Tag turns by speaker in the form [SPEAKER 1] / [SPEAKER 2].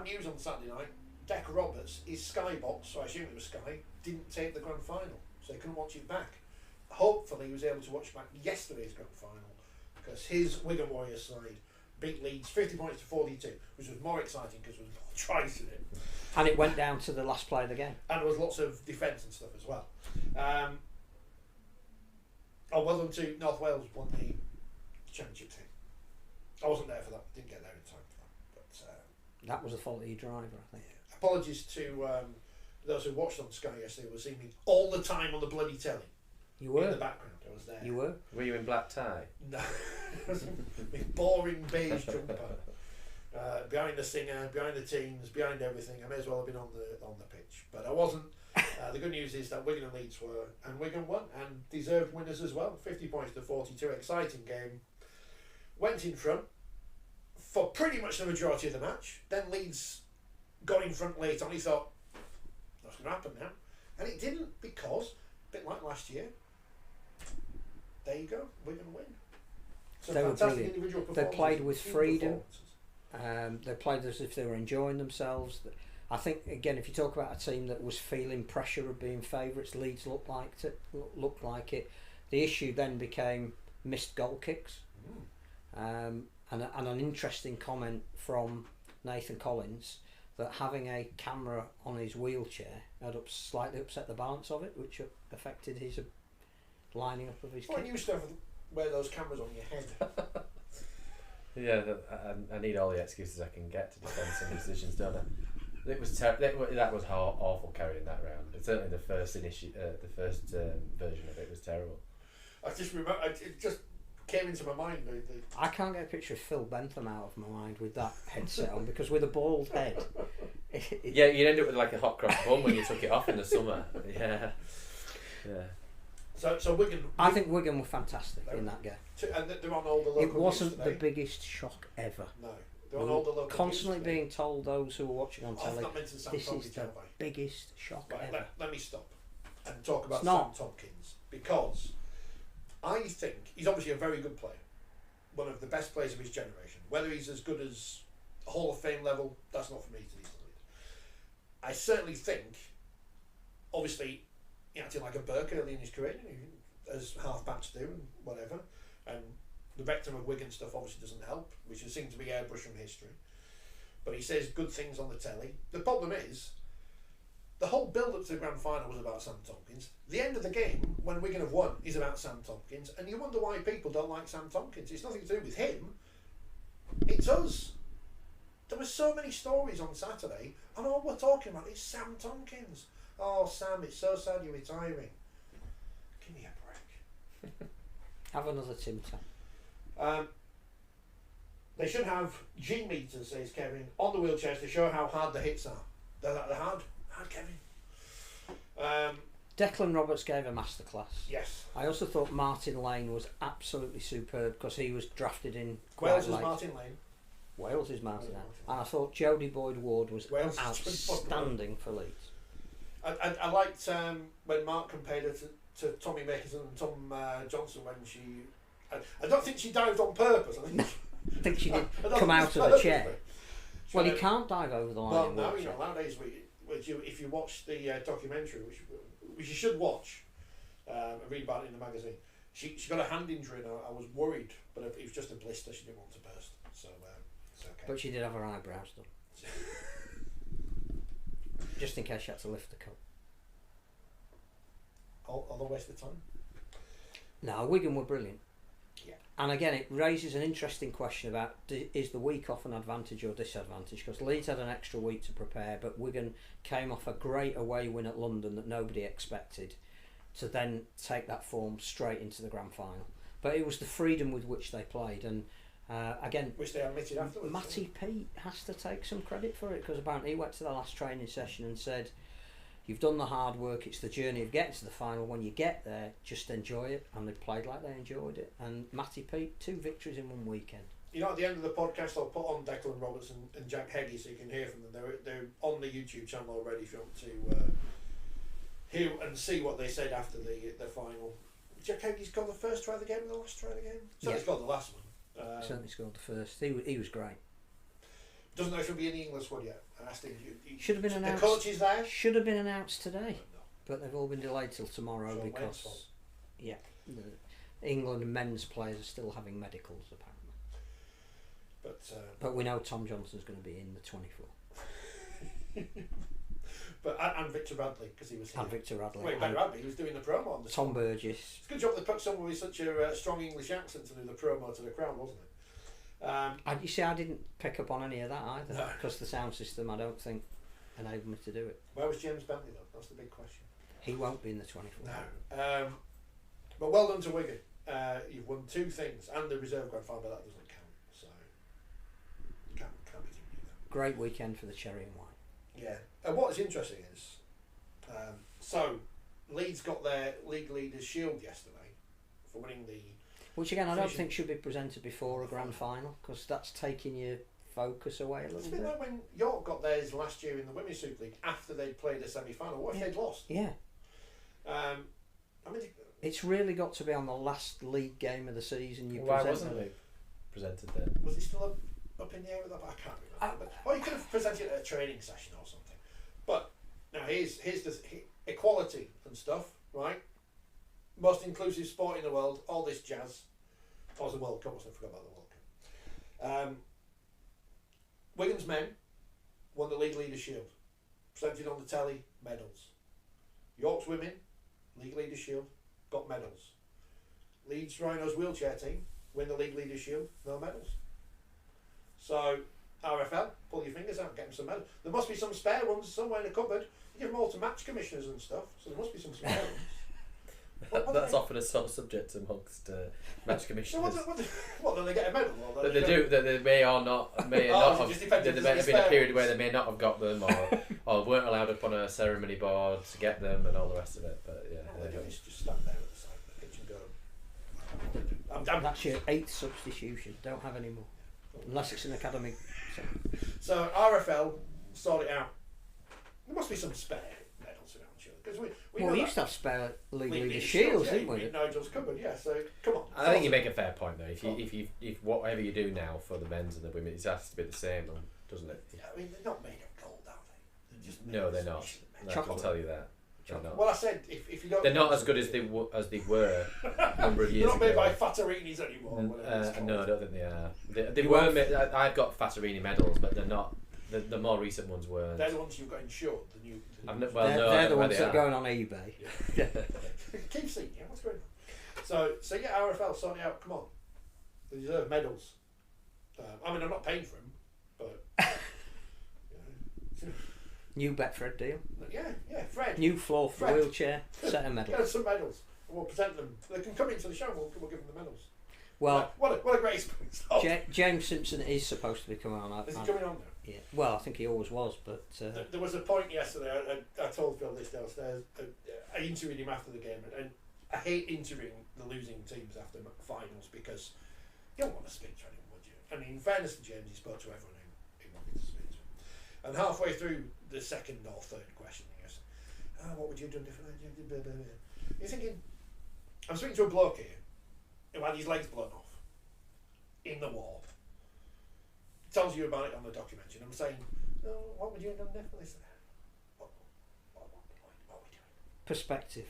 [SPEAKER 1] Bad news on Saturday night. Deck Roberts, his Sky box, so I assume it was Sky, didn't tape the grand final, so he couldn't watch it back. Hopefully he was able to watch back yesterday's grand final, because his Wigan Warriors side beat Leeds 50 points to 42, which was more exciting because there was more tries in it.
[SPEAKER 2] And it went down to the last play of the game.
[SPEAKER 1] And there was lots of defence and stuff as well. Well done to North Wales, won the championship team. I wasn't there for that, didn't get there in time for that. But
[SPEAKER 2] that was a fault of your driver, I think.
[SPEAKER 1] Yeah. Apologies to those who watched on Sky yesterday, were seeing me all the time on the bloody telly.
[SPEAKER 2] You were?
[SPEAKER 1] In the background, I was there.
[SPEAKER 2] You were?
[SPEAKER 3] Were you in black tie?
[SPEAKER 1] No. With boring beige jumper. Behind the singer, behind the teams, behind everything. I may as well have been on the pitch. But I wasn't. The good news is that Wigan and Leeds were, and Wigan won, and deserved winners as well. 50 points to 42, exciting game. Went in front for pretty much the majority of the match. Then Leeds got in front late on. He thought, what's going to happen now? And it didn't, because, a bit like last year, there you go, Wigan win. So
[SPEAKER 2] they were
[SPEAKER 1] fantastic
[SPEAKER 2] brilliant.
[SPEAKER 1] Individual
[SPEAKER 2] They
[SPEAKER 1] performances,
[SPEAKER 2] played with freedom.
[SPEAKER 1] performances.
[SPEAKER 2] They played as if they were enjoying themselves. I think, again, if you talk about a team that was feeling pressure of being favourites, Leeds looked like it. The issue then became missed goal kicks. And an interesting comment from Nathan Collins that having a camera on his wheelchair had slightly upset the balance of it, which affected his lining up of his kick.
[SPEAKER 1] Well, you used to wear those cameras on your head.
[SPEAKER 3] Yeah, I need all the excuses I can get to defend some decisions, don't I? It was that was awful carrying that round. But certainly the first version of it was terrible.
[SPEAKER 1] I just remember, it just came into my mind.
[SPEAKER 2] I can't get a picture of Phil Bentham out of my mind with that headset on, because with a bald head.
[SPEAKER 3] Yeah, you'd end up with like a hot cross bun when you took it off in the summer. Yeah.
[SPEAKER 1] So Wigan.
[SPEAKER 2] I think Wigan were fantastic in that game.
[SPEAKER 1] And they're on all the local.
[SPEAKER 2] It wasn't
[SPEAKER 1] news
[SPEAKER 2] the
[SPEAKER 1] today.
[SPEAKER 2] biggest shock ever.
[SPEAKER 1] No, they're on all the local.
[SPEAKER 2] Constantly
[SPEAKER 1] news today.
[SPEAKER 2] being told, those who were watching on telly,
[SPEAKER 1] this
[SPEAKER 2] this is the biggest shock
[SPEAKER 1] Right,
[SPEAKER 2] ever.
[SPEAKER 1] let me stop and talk about
[SPEAKER 2] It's
[SPEAKER 1] Sam
[SPEAKER 2] not.
[SPEAKER 1] Tompkins, because I think he's obviously a very good player, one of the best players of his generation. Whether he's as good as Hall of Fame level, that's not for me to decide. I certainly think, obviously, he acted like a Burke early in his career, as half-backs do and whatever, and the Rectum of Wigan stuff obviously doesn't help, which has seemed to be airbrushed from history. But he says good things on the telly. The problem is, the whole build-up to the grand final was about Sam Tompkins. The end of the game, when Wigan have won, is about Sam Tompkins, and you wonder why people don't like Sam Tompkins. It's nothing to do with him. It's us. There were so many stories on Saturday, and all we're talking about is Sam Tompkins. Oh, Sam, it's so sad you're retiring. Give me a break.
[SPEAKER 2] Have another Tim Tam.
[SPEAKER 1] They should have G meters, says Kevin, on the wheelchairs to show how hard the hits are. They're hard, Kevin.
[SPEAKER 2] Declan Roberts gave a masterclass.
[SPEAKER 1] Yes.
[SPEAKER 2] I also thought Martin Lane was absolutely superb, because he was drafted in
[SPEAKER 1] Wales
[SPEAKER 2] quite
[SPEAKER 1] is
[SPEAKER 2] late.
[SPEAKER 1] Martin Lane.
[SPEAKER 2] Wales is Martin Lane. And I thought Jodie Boyd-Ward was
[SPEAKER 1] Wales is
[SPEAKER 2] outstanding for Leeds.
[SPEAKER 1] I liked when Mark compared her to Tommy Makerson and Tom Johnson when she... I don't think she dived on purpose.
[SPEAKER 2] I think she did come out of the chair. Well, he can't dive over the line.
[SPEAKER 1] Well, no, you know, nowadays, if you watch the documentary, which you should watch, read about it in the magazine, she got a hand injury, and I was worried, but it was just a blister. She didn't want to burst, so it's okay.
[SPEAKER 2] But she did have her eyebrows done. Just in case she had to lift the coat.
[SPEAKER 1] All the waste of time?
[SPEAKER 2] No, Wigan were brilliant.
[SPEAKER 1] Yeah.
[SPEAKER 2] And again, it raises an interesting question about, is the week off an advantage or disadvantage? Because Leeds had an extra week to prepare, but Wigan came off a great away win at London that nobody expected, to then take that form straight into the grand final. But it was the freedom with which they played, and again,
[SPEAKER 1] Which they admitted afterwards.
[SPEAKER 2] Matty Pete has to take some credit for it, because apparently he went to the last training session and said, you've done the hard work, it's the journey of getting to the final. When you get there, just enjoy it. And they played like they enjoyed it. And Matty Pete, 2 victories in 1 weekend.
[SPEAKER 1] You know, at the end of the podcast, I'll put on Declan Roberts and Jack Heggie so you can hear from them. They're on the YouTube channel already if you want to hear and see what they said after the final. Jack Heggie's got the first try of the game and the last try of the game? So he's got the last one.
[SPEAKER 2] Certainly scored the first. He was great.
[SPEAKER 1] Doesn't know if he'll be in the England squad yet. I asked him.
[SPEAKER 2] Should have been announced.
[SPEAKER 1] The coach is there.
[SPEAKER 2] Should have been announced today,
[SPEAKER 1] No.
[SPEAKER 2] but they've all been delayed till tomorrow
[SPEAKER 1] Sean Wayne's
[SPEAKER 2] because
[SPEAKER 1] fault.
[SPEAKER 2] the England men's players are still having medicals apparently.
[SPEAKER 1] But
[SPEAKER 2] we know Tom Johnson's going to be in the 24.
[SPEAKER 1] But and Victor Radley, because he was here.
[SPEAKER 2] And Victor Radley.
[SPEAKER 1] Wait, Victor Radley, he was doing the promo on the
[SPEAKER 2] Tom Burgess.
[SPEAKER 1] It's a good job they put someone with such a strong English accent to do the promo to the crowd, wasn't it?
[SPEAKER 2] You see, I didn't pick up on any of that either
[SPEAKER 1] No.
[SPEAKER 2] because the sound system, I don't think, enabled me to do it.
[SPEAKER 1] Where was James Bentley though? That's the big question.
[SPEAKER 2] He won't be in the 24.
[SPEAKER 1] No. But well done to Wigan. You've won 2 things and the reserve grand final, but that doesn't count. So can't be too good.
[SPEAKER 2] Great weekend for the Cherry and White.
[SPEAKER 1] Yeah. And what is interesting is, so Leeds got their league leaders shield yesterday for winning the.
[SPEAKER 2] Which again, I don't think should be presented before a grand final because that's taking your focus away a
[SPEAKER 1] It's a
[SPEAKER 2] little
[SPEAKER 1] bit
[SPEAKER 2] bit.
[SPEAKER 1] like when York got theirs last year in the Women's Super League after they'd played a semi-final. What if they'd lost?
[SPEAKER 2] Yeah.
[SPEAKER 1] I mean,
[SPEAKER 2] It's really got to be on the last league game of the season. You
[SPEAKER 3] Why
[SPEAKER 2] present
[SPEAKER 3] wasn't
[SPEAKER 2] them.
[SPEAKER 3] it presented then?
[SPEAKER 1] was it still up in the air with that? I can't remember. Or you could have presented it at a training session or something. But now here's the equality and stuff, right? Most inclusive sport in the world, all this jazz. Oh, it was the World Cup, I forgot about the World Cup. Wigan's men won the League Leaders Shield. Presented on the telly, medals. York's women, League Leaders Shield, got medals. Leeds Rhinos wheelchair team win the League Leaders Shield, no medals. So, RFL, pull your fingers out and get them some medals. There must be some spare ones somewhere in the cupboard. You give them all to match commissioners and stuff, so there must be some spare ones.
[SPEAKER 3] That's often a sort of subject amongst match
[SPEAKER 1] So
[SPEAKER 3] commissioners.
[SPEAKER 1] what, do they get a medal? Or
[SPEAKER 3] That they do, that they may or not, may
[SPEAKER 1] Oh,
[SPEAKER 3] not
[SPEAKER 1] so it
[SPEAKER 3] have,
[SPEAKER 1] just depends
[SPEAKER 3] there
[SPEAKER 1] if
[SPEAKER 3] may
[SPEAKER 1] there's
[SPEAKER 3] have been a
[SPEAKER 1] spare
[SPEAKER 3] period where
[SPEAKER 1] ones.
[SPEAKER 3] they may not have got them or weren't allowed up on a ceremony board to get them and all the rest of it. But yeah,
[SPEAKER 1] All
[SPEAKER 3] there
[SPEAKER 1] they
[SPEAKER 3] you
[SPEAKER 1] do
[SPEAKER 3] go.
[SPEAKER 1] is just stand there at the side of the pitch and go.
[SPEAKER 2] That's your 8th substitution. Don't have any more. Unless it's an academic.
[SPEAKER 1] So RFL sort it out. There must be some spare medals around, surely. Because we know
[SPEAKER 2] We
[SPEAKER 1] that
[SPEAKER 2] used to have spare league
[SPEAKER 1] League
[SPEAKER 2] leader
[SPEAKER 1] Leaders
[SPEAKER 2] shields,
[SPEAKER 1] yeah,
[SPEAKER 2] didn't we?
[SPEAKER 1] in Nigel's cupboard, yeah. So come on.
[SPEAKER 3] I think you make a fair point though. If whatever you do now for the men's and the women, it has to be the same, doesn't it?
[SPEAKER 1] Yeah, I mean they're not made of gold, are they? They're just
[SPEAKER 3] No, they're not.
[SPEAKER 1] made.
[SPEAKER 3] I can tell you that. They're not.
[SPEAKER 1] Well, I said if you don't.
[SPEAKER 3] They're not as good as they were a number of years
[SPEAKER 1] They're not made
[SPEAKER 3] ago.
[SPEAKER 1] by Fattorinis anymore. whatever it's called.
[SPEAKER 3] No, I don't think they are. They were. I've got Fattorini medals, but they're not. The more recent ones weren't.
[SPEAKER 1] They're the ones you've got insured. The new.
[SPEAKER 2] They're the ones that are going on eBay.
[SPEAKER 1] Yeah. Keep seeing. Yeah, what's going on? So yeah, RFL sort it out. Come on, they deserve medals. I mean, I'm not paying for them, but.
[SPEAKER 2] New Betfred deal.
[SPEAKER 1] Yeah, Fred.
[SPEAKER 2] New floor for
[SPEAKER 1] Fred.
[SPEAKER 2] wheelchair. Set of
[SPEAKER 1] Get
[SPEAKER 2] medals.
[SPEAKER 1] us some medals. And we'll present them. They can come into the show. We'll give them the medals.
[SPEAKER 2] Well,
[SPEAKER 1] what a great experience.
[SPEAKER 2] James Simpson is supposed to be coming on.
[SPEAKER 1] Is he coming on now?
[SPEAKER 2] Yeah. Well, I think he always was, but
[SPEAKER 1] There was a point yesterday. I told Phil this downstairs. I interviewed him after the game, and I hate interviewing the losing teams after finals because you don't want to speak to anyone, would you? And in fairness to James, he spoke to everyone who wanted to speak to him. And halfway through the second or third question, he goes, "What would you have done differently?" You're thinking, I'm speaking to a bloke here who had his legs blown off in the war. Tells you about it on the documentary. And I'm saying, what would you have done differently? What are we doing?
[SPEAKER 2] perspective.